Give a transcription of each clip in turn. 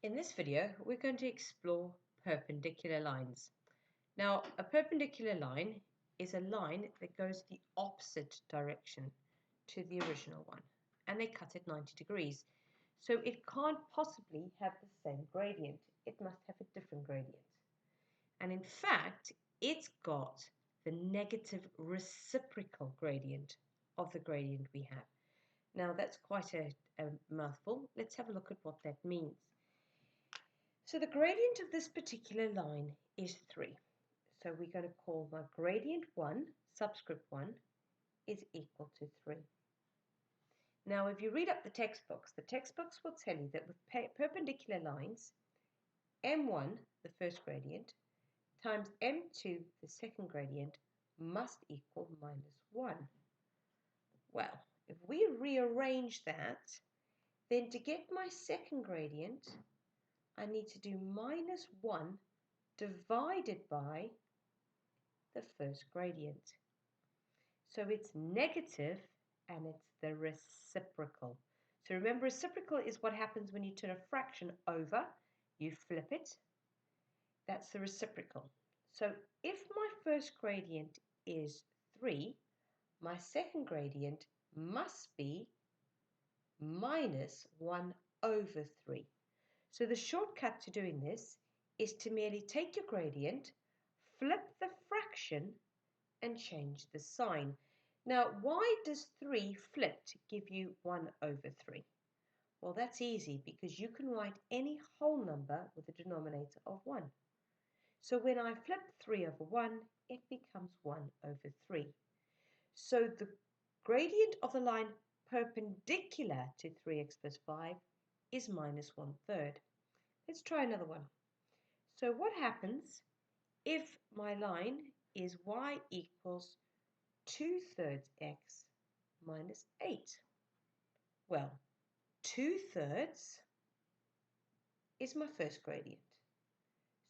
In this video, we're going to explore perpendicular lines. Now, a perpendicular line is a line that goes the opposite direction to the original one, and they cut at 90 degrees. So it can't possibly have the same gradient. It must have a different gradient. And in fact, it's got the negative reciprocal gradient of the gradient we have. Now, that's quite a mouthful. Let's have a look at what that means. So the gradient of this particular line is 3. So we're going to call my gradient 1, subscript 1, is equal to 3. Now, if you read up the textbooks will tell you that with perpendicular lines, m1, the first gradient, times m2, the second gradient, must equal -1. Well, if we rearrange that, then to get my second gradient, I need to do -1 divided by the first gradient. So it's negative and it's the reciprocal. So remember, reciprocal is what happens when you turn a fraction over, you flip it. That's the reciprocal. So if my first gradient is 3, my second gradient must be -1/3. So the shortcut to doing this is to merely take your gradient, flip the fraction, and change the sign. Now, why does 3 flipped give you 1/3? Well, that's easy because you can write any whole number with a denominator of 1. So when I flip 3/1, it becomes 1/3. So the gradient of the line perpendicular to 3x plus 5 is -1/3. Let's try another one. So what happens if my line is y equals 2/3 x minus 8? Well, 2/3 is my first gradient.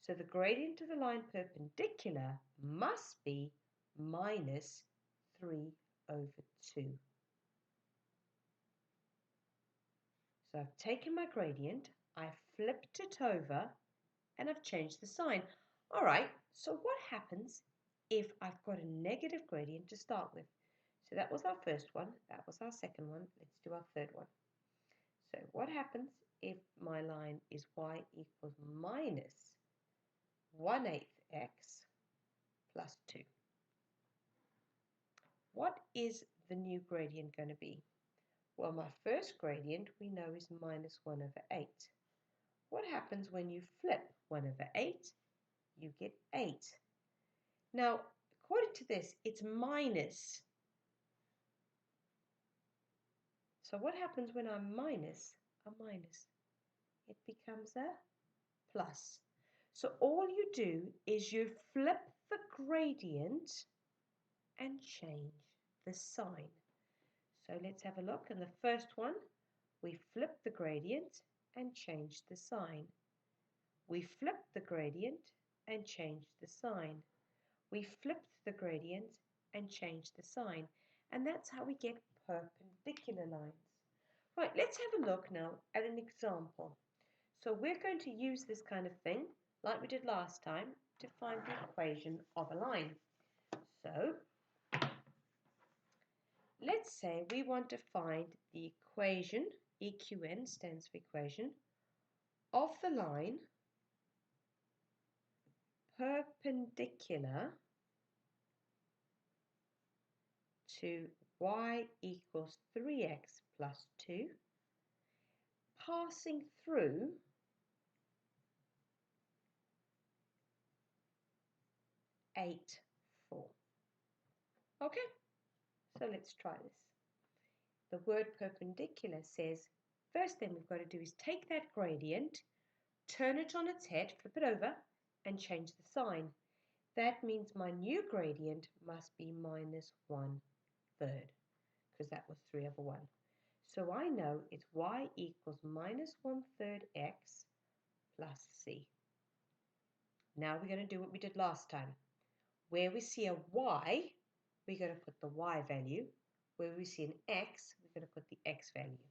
So the gradient of the line perpendicular must be -3/2. So I've taken my gradient, I've flipped it over, and I've changed the sign. All right, so what happens if I've got a negative gradient to start with? So that was our first one, that was our second one. Let's do our third one. So what happens if my line is y equals -1/8 x plus 2? What is the new gradient going to be? Well, my first gradient we know is -1/8. What happens when you flip 1/8? You get 8. Now, according to this, it's minus. So what happens when I minus a minus? It becomes a plus. So all you do is you flip the gradient and change the sign. So let's have a look. In the first one, we flip the gradient and change the sign. We flipped the gradient and changed the sign. We flipped the gradient and changed the sign. And that's how we get perpendicular lines. Right, let's have a look now at an example. So we're going to use this kind of thing, like we did last time, to find the equation of a line. So let's say we want to find the equation, EQN stands for equation, of the line perpendicular to y equals 3x plus 2, passing through eight, 4. Okay, so let's try this. The word perpendicular says, first thing we've got to do is take that gradient, turn it on its head, flip it over, and change the sign. That means my new gradient must be -1/3, because that was 3/1. So I know it's y equals -1/3 x plus c. Now we're going to do what we did last time. Where we see a y, we're going to put the y value. Where we see an x, we're going to put the x value.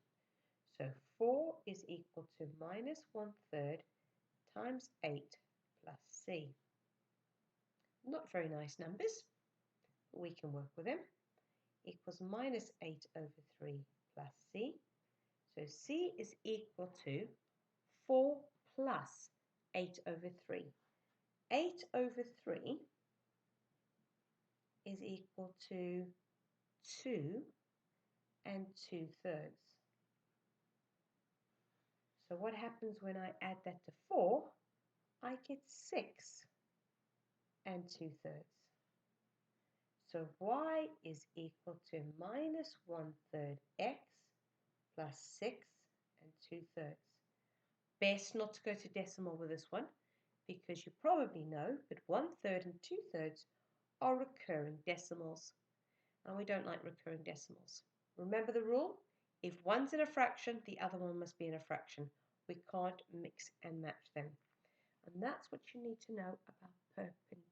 So 4 is equal to minus 1/3 times 8 plus c. Not very nice numbers, but we can work with them. Equals minus 8 over 3 plus c. So c is equal to 4 plus 8 over 3. 8 over 3 is equal to 2 and 2/3. So what happens when I add that to 4? I get 6 and 2/3. So y is equal to minus 1/3 x plus 6 and 2/3. Best not to go to decimal with this one, because you probably know that 1/3 and 2/3 are recurring decimals, and we don't like recurring decimals. Remember the rule? If one's in a fraction, the other one must be in a fraction. We can't mix and match them. And that's what you need to know about perpendicular